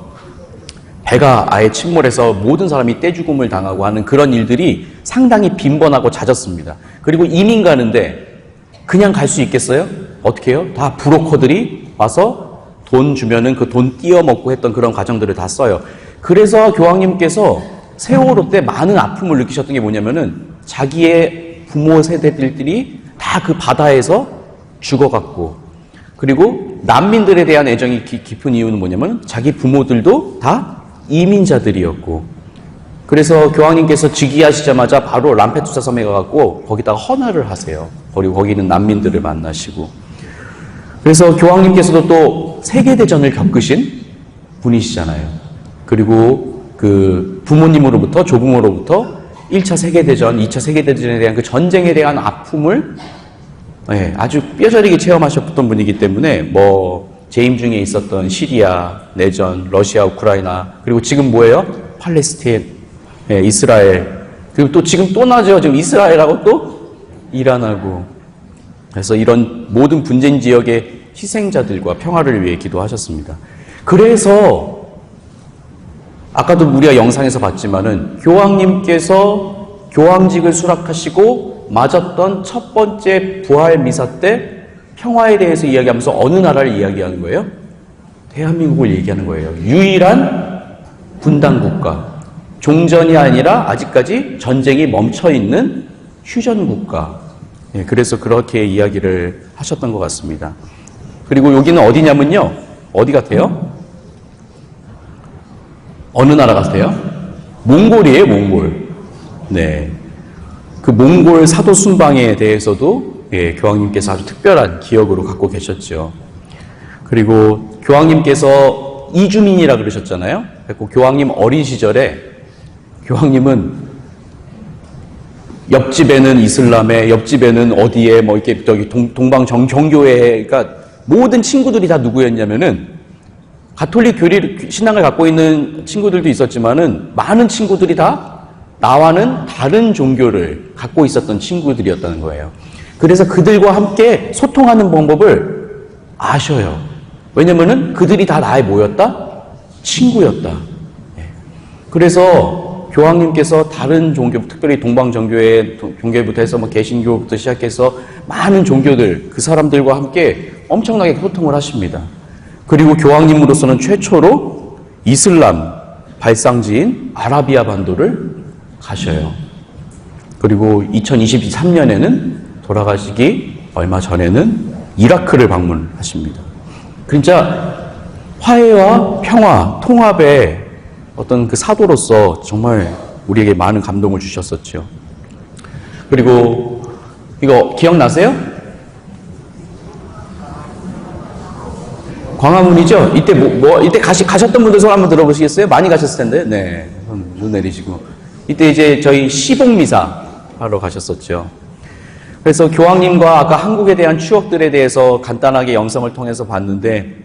배가 아예 침몰해서 모든 사람이 떼죽음을 당하고 하는 그런 일들이 상당히 빈번하고 잦았습니다. 그리고 이민 가는데 그냥 갈 수 있겠어요? 어떻게 해요? 다 브로커들이 와서 돈 주면은 그 돈 띄어먹고 했던 그런 과정들을 다 써요. 그래서 교황님께서 세월호 때 많은 아픔을 느끼셨던 게 뭐냐면은 자기의 부모 세대들이 다 그 바다에서 죽어갔고, 그리고 난민들에 대한 애정이 깊은 이유는 뭐냐면 자기 부모들도 다 이민자들이었고, 그래서 교황님께서 즉위하시자마자 바로 람페두사 섬에 가갖고 거기다가 헌화를 하세요. 그리고 거기는 난민들을 만나시고. 그래서 교황님께서도 또 세계대전을 겪으신 분이시잖아요. 그리고 그 부모님으로부터, 조부모로부터 1차 세계대전, 2차 세계대전에 대한 그 전쟁에 대한 아픔을 아주 뼈저리게 체험하셨던 분이기 때문에 재임 중에 있었던 시리아, 내전, 러시아, 우크라이나, 그리고 지금 뭐예요? 팔레스타인, 이스라엘, 그리고 또 지금 또 나죠. 지금 이스라엘하고 또 이란하고. 그래서 이런 모든 분쟁 지역의 희생자들과 평화를 위해 기도하셨습니다. 그래서 아까도 우리가 영상에서 봤지만은 교황님께서 교황직을 수락하시고 맞았던 첫 번째 부활 미사 때 평화에 대해서 이야기하면서 어느 나라를 이야기하는 거예요? 대한민국을 얘기하는 거예요. 유일한 분단 국가. 종전이 아니라 아직까지 전쟁이 멈춰 있는 휴전 국가. 그래서 그렇게 이야기를 하셨던 것 같습니다. 그리고 여기는 어디냐면요. 어디 같아요? 어느 나라 같아요? 몽골이에요, 몽골. 네. 그 몽골 사도 순방에 대해서도 교황님께서 아주 특별한 기억으로 갖고 계셨죠. 그리고 교황님께서 이주민이라 그러셨잖아요. 그리고 교황님 어린 시절에 교황님은 옆집에는 이슬람에, 옆집에는 어디에 이렇게 동방 정교회, 그러니까 모든 친구들이 다 누구였냐면은 가톨릭 신앙을 갖고 있는 친구들도 있었지만은 많은 친구들이 다 나와는 다른 종교를 갖고 있었던 친구들이었다는 거예요. 그래서 그들과 함께 소통하는 방법을 아셔요. 왜냐면은 그들이 다 나의 뭐였다? 친구였다. 그래서 교황님께서 다른 종교, 특별히 동방정교회 종교부터 해서 개신교부터 시작해서 많은 종교들, 그 사람들과 함께 엄청나게 소통을 하십니다. 그리고 교황님으로서는 최초로 이슬람 발상지인 아라비아 반도를 가셔요. 그리고 2023년에는 돌아가시기 얼마 전에는 이라크를 방문하십니다. 진짜 화해와 평화, 통합의 어떤 그 사도로서 정말 우리에게 많은 감동을 주셨었죠. 그리고 이거 기억나세요? 광화문이죠? 이때 이때 가셨던 분들 손 한번 들어보시겠어요? 많이 가셨을 텐데. 네. 손 내리시고. 이때 이제 저희 시복미사 하러 가셨었죠. 그래서 교황님과 아까 한국에 대한 추억들에 대해서 간단하게 영상을 통해서 봤는데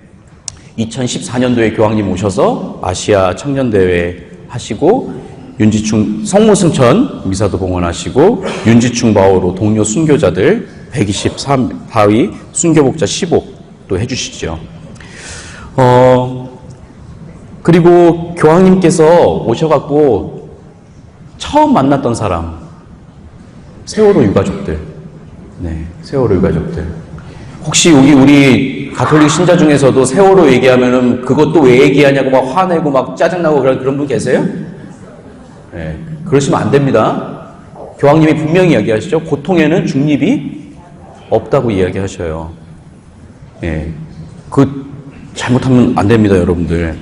2014년도에 교황님 오셔서 아시아 청년대회 하시고 윤지충 성모승천 미사도 봉헌하시고 윤지충 바오로 동료 순교자들 124위 순교복자 10옥도 해주시죠. 그리고 교황님께서 오셔갖고 처음 만났던 사람 세월호 유가족들. 네, 세월호 유가족들. 혹시 여기 우리 가톨릭 신자 중에서도 세월호 얘기하면은 그것도 왜 얘기하냐고 막 화내고 막 짜증나고 그런 분 계세요? 네, 그러시면 안 됩니다. 교황님이 분명히 이야기하시죠. 고통에는 중립이 없다고 이야기하셔요. 네, 잘못하면 안 됩니다, 여러분들.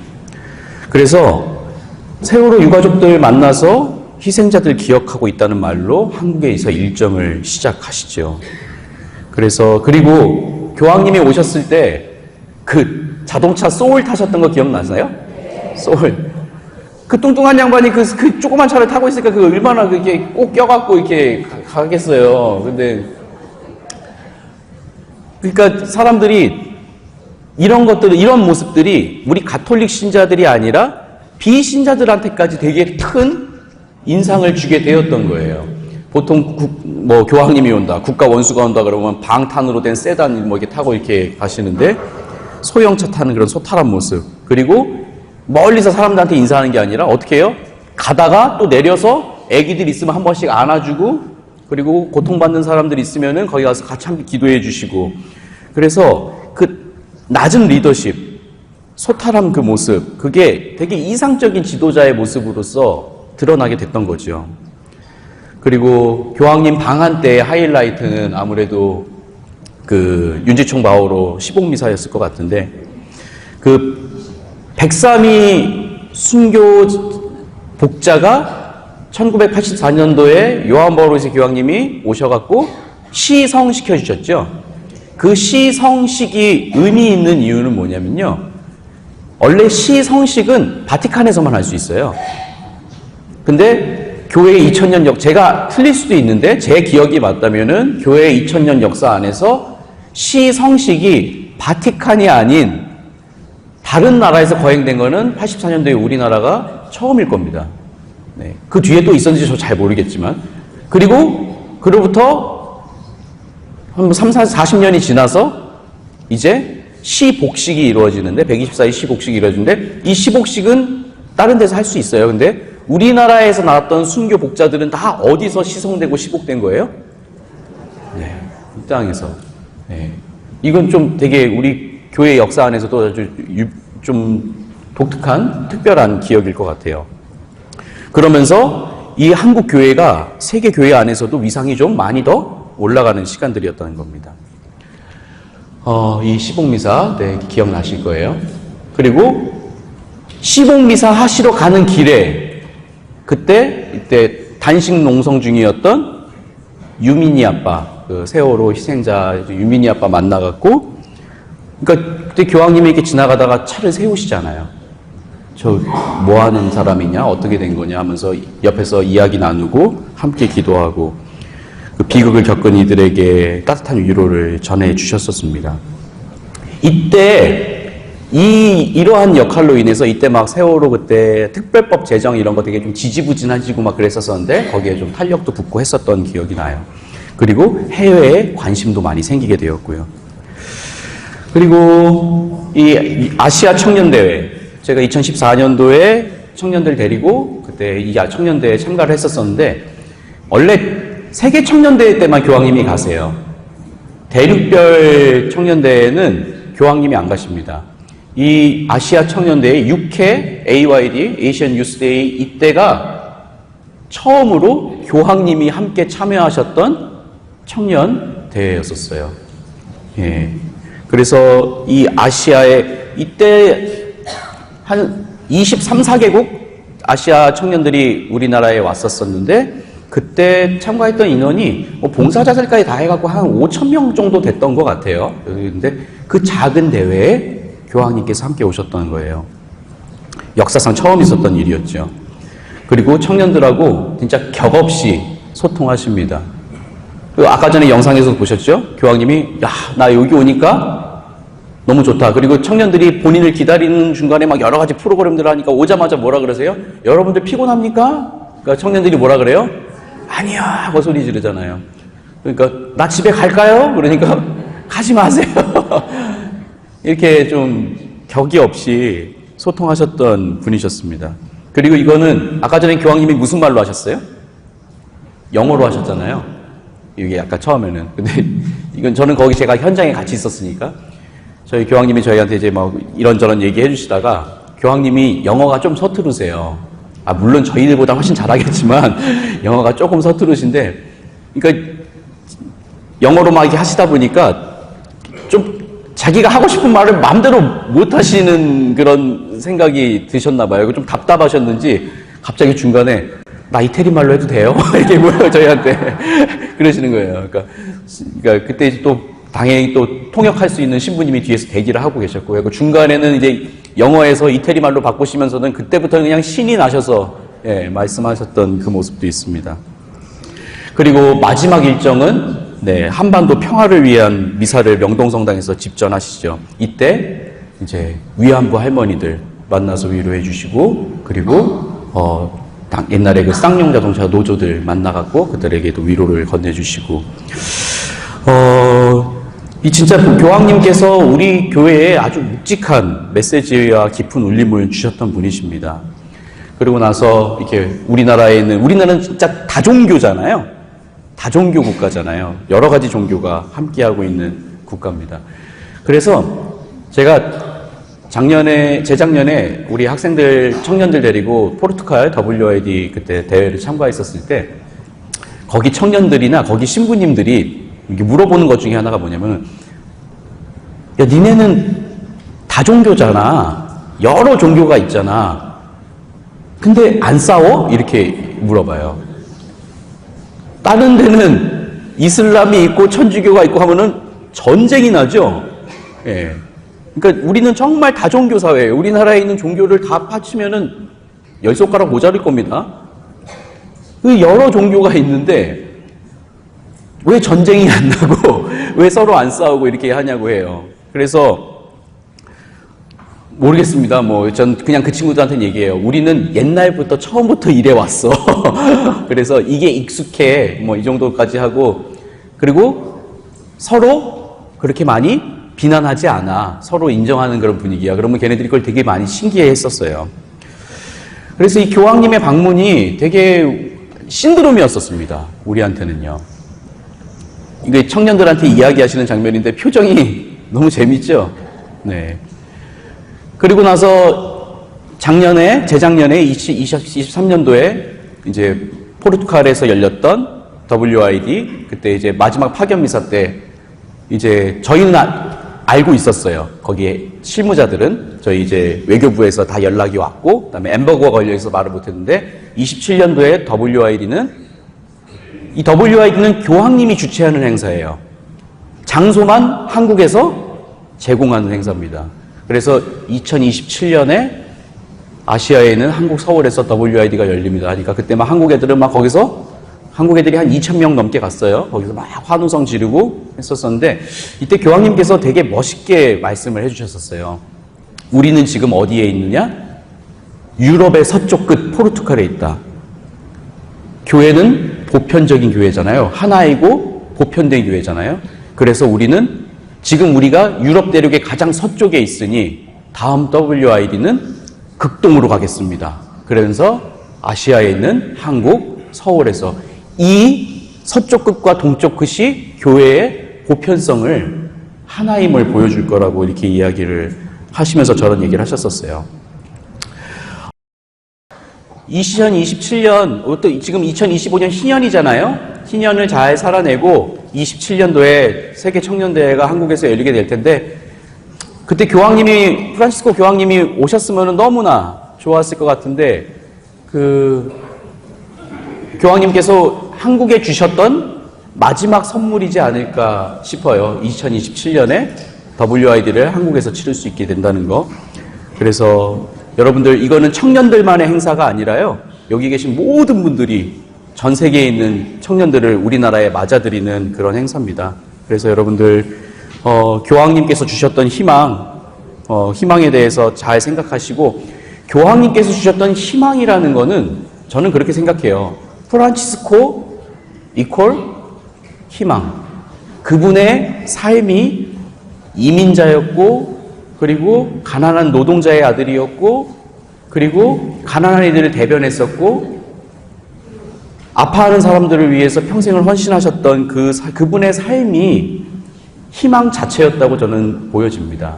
그래서 세월호 유가족들 만나서 희생자들 기억하고 있다는 말로 한국에서 일정을 시작하시죠. 그래서 그리고 교황님이 오셨을 때 그 자동차 소울 타셨던 거 기억나세요? 소울. 그 뚱뚱한 양반이 그 조그만 차를 타고 있으니까 그 얼마나 그렇게 꼭 껴갖고 이렇게 가겠어요. 근데 그러니까 사람들이 이런 모습들이 우리 가톨릭 신자들이 아니라 비신자들한테까지 되게 큰 인상을 주게 되었던 거예요. 보통 교황님이 온다, 국가 원수가 온다 그러면 방탄으로 된 세단 이렇게 타고 이렇게 가시는데 소형차 타는 그런 소탈한 모습. 그리고 멀리서 사람들한테 인사하는 게 아니라 어떻게 해요? 가다가 또 내려서 애기들 있으면 한 번씩 안아주고 그리고 고통받는 사람들 있으면은 거기 가서 같이 함께 기도해 주시고 그래서 그 낮은 리더십, 소탈한 그 모습, 그게 되게 이상적인 지도자의 모습으로서 드러나게 됐던 거죠. 그리고 교황님 방한 때의 하이라이트는 아무래도 그 윤지총 바오로 시복미사였을 것 같은데 그 103위 순교 복자가 1984년도에 요한 바오로스 교황님이 오셔갖고 시성시켜 주셨죠. 그 시성식이 의미 있는 이유는 뭐냐면요. 원래 시성식은 바티칸에서만 할 수 있어요. 근데 교회의 2000년 제가 틀릴 수도 있는데 제 기억이 맞다면은 교회의 2000년 역사 안에서 시성식이 바티칸이 아닌 다른 나라에서 거행된 거는 84년도에 우리나라가 처음일 겁니다. 네. 그 뒤에 또 있었는지 저 잘 모르겠지만. 그리고 그로부터 한 40년이 지나서 이제 시복식이 이루어지는데 124일 시복식이 이루어지는데 이 시복식은 다른 데서 할 수 있어요. 근데 우리나라에서 나왔던 순교 복자들은 다 어디서 시성되고 시복된 거예요? 네, 이 땅에서. 네. 이건 좀 되게 우리 교회 역사 안에서도 아주 좀 독특한 특별한 기억일 것 같아요. 그러면서 이 한국 교회가 세계 교회 안에서도 위상이 좀 많이 더 올라가는 시간들이었다는 겁니다. 이 시복미사, 네, 기억나실 거예요. 그리고 시복미사 하시러 가는 길에 이때 단식 농성 중이었던 유민이 아빠, 그 세월호 희생자 유민이 아빠 만나갖고, 그러니까 그때 교황님이 이렇게 지나가다가 차를 세우시잖아요. 저 뭐 하는 사람이냐, 어떻게 된 거냐 하면서 옆에서 이야기 나누고 함께 기도하고 그 비극을 겪은 이들에게 따뜻한 위로를 전해 주셨었습니다. 이때 이러한 역할로 인해서 이때 막 세월호 그때 특별법 제정 이런 거 되게 좀 지지부진하시고 막 그랬었었는데 거기에 좀 탄력도 붙고 했었던 기억이 나요. 그리고 해외에 관심도 많이 생기게 되었고요. 그리고 이 아시아 청년대회, 제가 2014년도에 청년들 데리고 그때 이 청년대회에 참가를 했었었는데 원래 세계 청년대회 때만 교황님이 가세요. 대륙별 청년대회는 교황님이 안 가십니다. 이 아시아 청년대회 6회 AYD, Asian Youth Day 이때가 처음으로 교황님이 함께 참여하셨던 청년 대회였었어요. 예. 그래서 이 아시아에 이때 한 23, 4개국 아시아 청년들이 우리나라에 왔었었는데 그때 참가했던 인원이 뭐 봉사자들까지 다 해갖고 한 5천 명 정도 됐던 것 같아요. 그런데 그 작은 대회에 교황님께서 함께 오셨던 거예요. 역사상 처음 있었던 일이었죠. 그리고 청년들하고 진짜 격없이 소통하십니다. 아까 전에 영상에서 보셨죠? 교황님이 야, 나 여기 오니까 너무 좋다. 그리고 청년들이 본인을 기다리는 중간에 막 여러 가지 프로그램들을 하니까 오자마자 뭐라 그러세요? 여러분들 피곤합니까? 그러니까 청년들이 뭐라 그래요? 아니야 하고 소리 지르잖아요. 그러니까 나 집에 갈까요? 그러니까 가지 마세요. 이렇게 좀 격이 없이 소통하셨던 분이셨습니다. 그리고 이거는 아까 전에 교황님이 무슨 말로 하셨어요? 영어로 하셨잖아요. 이게 아까 처음에는. 근데 이건 저는 거기 제가 현장에 같이 있었으니까 저희 교황님이 저희한테 이제 막 이런저런 얘기해 주시다가 교황님이 영어가 좀 서투르세요. 아, 물론 저희들보다 훨씬 잘하겠지만 영어가 조금 서투르신데 그러니까 영어로 막 이렇게 하시다 보니까 좀 자기가 하고 싶은 말을 마음대로 못 하시는 그런 생각이 드셨나 봐요. 좀 답답하셨는지 갑자기 중간에 나 이태리 말로 해도 돼요? 이렇게 뭐예요, 저희한테. 그러시는 거예요. 그러니까 그때 또 당연히 또 통역할 수 있는 신부님이 뒤에서 대기를 하고 계셨고요. 그 중간에는 이제 영어에서 이태리 말로 바꾸시면서는 그때부터는 그냥 신이 나셔서 예, 말씀하셨던 그 모습도 있습니다. 그리고 마지막 일정은 네, 한반도 평화를 위한 미사를 명동성당에서 집전하시죠. 이때 이제 위안부 할머니들 만나서 위로해 주시고 그리고 옛날에 그 쌍용 자동차 노조들 만나갖고 그들에게도 위로를 건네주시고 이 진짜 교황님께서 우리 교회에 아주 묵직한 메시지와 깊은 울림을 주셨던 분이십니다. 그리고 나서 이렇게 우리나라는 진짜 다종교잖아요. 다종교 국가잖아요. 여러 가지 종교가 함께하고 있는 국가입니다. 그래서 제가 재작년에 우리 청년들 데리고 포르투갈 WID 그때 대회를 참가했었을 때 거기 청년들이나 거기 신부님들이 물어보는 것 중에 하나가 뭐냐면 야, 니네는 다종교잖아. 여러 종교가 있잖아. 근데 안 싸워? 이렇게 물어봐요. 다른 데는 이슬람이 있고 천주교가 있고 하면은 전쟁이 나죠. 예. 그러니까 우리는 정말 다종교 사회예요. 우리나라에 있는 종교를 다 합치면은 10손가락 모자랄 겁니다. 그 여러 종교가 있는데 왜 전쟁이 안 나고 왜 서로 안 싸우고 이렇게 하냐고 해요. 그래서 모르겠습니다. 전 그냥 그 친구들한테는 얘기해요. 우리는 옛날부터 처음부터 이래 왔어. 그래서 이게 익숙해. 이 정도까지 하고 그리고 서로 그렇게 많이 비난하지 않아. 서로 인정하는 그런 분위기야. 그러면 걔네들이 그걸 되게 많이 신기해 했었어요. 그래서 이 교황님의 방문이 되게 신드롬이었었습니다. 우리한테는요. 이게 청년들한테 이야기하시는 장면인데 표정이 너무 재밌죠? 네. 그리고 나서 재작년에 2023년도에 이제 포르투갈에서 열렸던 WID 그때 이제 마지막 파견 미사 때 이제 저희는 알고 있었어요. 거기에 실무자들은 저희 이제 외교부에서 다 연락이 왔고 그다음에 엠버거가 걸려 있어서 말을 못 했는데 27년도에 WID는 교황님이 주최하는 행사예요. 장소만 한국에서 제공하는 행사입니다. 그래서 2027년에 아시아에 있는 한국 서울에서 WID가 열립니다. 하니까 그때 막 한국 애들이 한 2,000명 넘게 갔어요. 거기서 막 환호성 지르고 했었었는데 이때 교황님께서 되게 멋있게 말씀을 해주셨었어요. 우리는 지금 어디에 있느냐? 유럽의 서쪽 끝 포르투갈에 있다. 교회는 보편적인 교회잖아요. 하나이고 보편된 교회잖아요. 그래서 지금 우리가 유럽 대륙의 가장 서쪽에 있으니 다음 WID는 극동으로 가겠습니다. 그러면서 아시아에 있는 한국, 서울에서 이 서쪽 끝과 동쪽 끝이 교회의 보편성을 하나임을 보여줄 거라고 이렇게 이야기를 하시면서 저런 얘기를 하셨었어요. 2027년, 또 지금 2025년 신년이잖아요. 신년을 잘 살아내고 27년도에 세계 청년대회가 한국에서 열리게 될 텐데 그때 프란치스코 교황님이 오셨으면 너무나 좋았을 것 같은데, 교황님께서 한국에 주셨던 마지막 선물이지 않을까 싶어요. 2027년에 WID를 한국에서 치를 수 있게 된다는 거. 그래서 여러분들, 이거는 청년들만의 행사가 아니라요, 여기 계신 모든 분들이, 전 세계에 있는 청년들을 우리나라에 맞아들이는 그런 행사입니다. 그래서 여러분들, 교황님께서 주셨던 희망에 대해서 잘 생각하시고, 교황님께서 주셨던 희망이라는 거는 저는 그렇게 생각해요. 프란치스코 이퀄 희망. 그분의 삶이 이민자였고, 그리고 가난한 노동자의 아들이었고, 그리고 가난한 이들을 대변했었고, 아파하는 사람들을 위해서 평생을 헌신하셨던 그분의 삶이 희망 자체였다고 저는 보여집니다.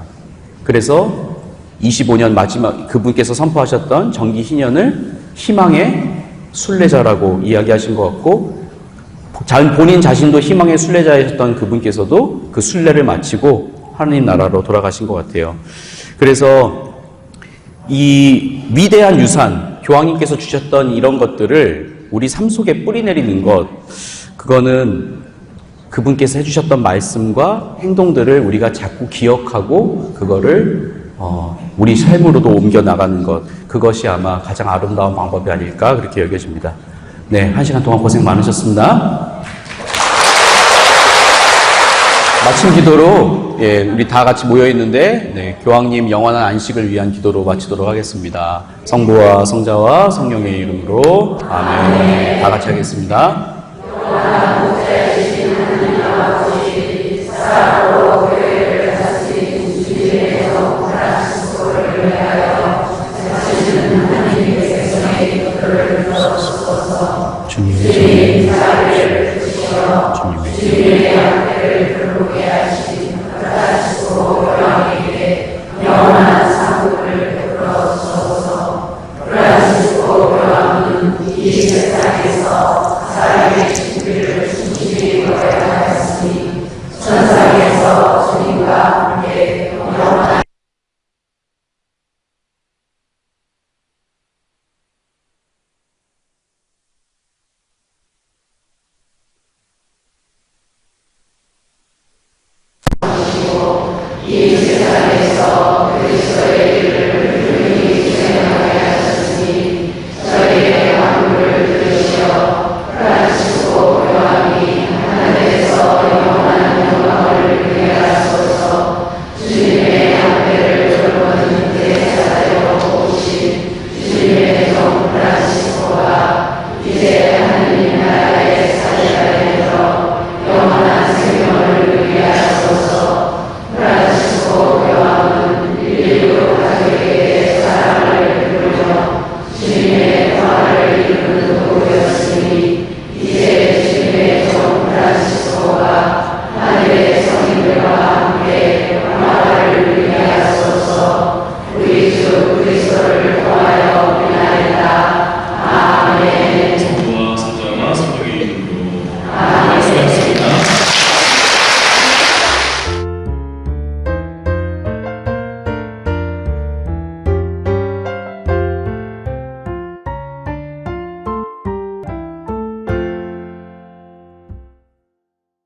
그래서 25년 마지막 그분께서 선포하셨던 정기 희년을 희망의 순례자라고 이야기하신 것 같고, 본인 자신도 희망의 순례자이셨던 그분께서도 그 순례를 마치고 하느님 나라로 돌아가신 것 같아요. 그래서 이 위대한 유산, 교황님께서 주셨던 이런 것들을 우리 삶 속에 뿌리내리는 것, 그거는 그분께서 해주셨던 말씀과 행동들을 우리가 자꾸 기억하고 그거를 우리 삶으로도 옮겨 나가는 것, 그것이 아마 가장 아름다운 방법이 아닐까 그렇게 여겨집니다. 네, 1시간 동안 고생 많으셨습니다. 마침 기도로, 우리 다 같이 모여 있는데, 교황님 영원한 안식을 위한 기도로 마치도록 하겠습니다. 성부와 성자와 성령의 이름으로 아멘. 다 같이 하겠습니다. 주님의 영원한 상급을 베풀어 주옵소서. 프란치스코 교황은 이 세상에서 자기의 진리를 충실히 거행하였으니 천상에서 주님과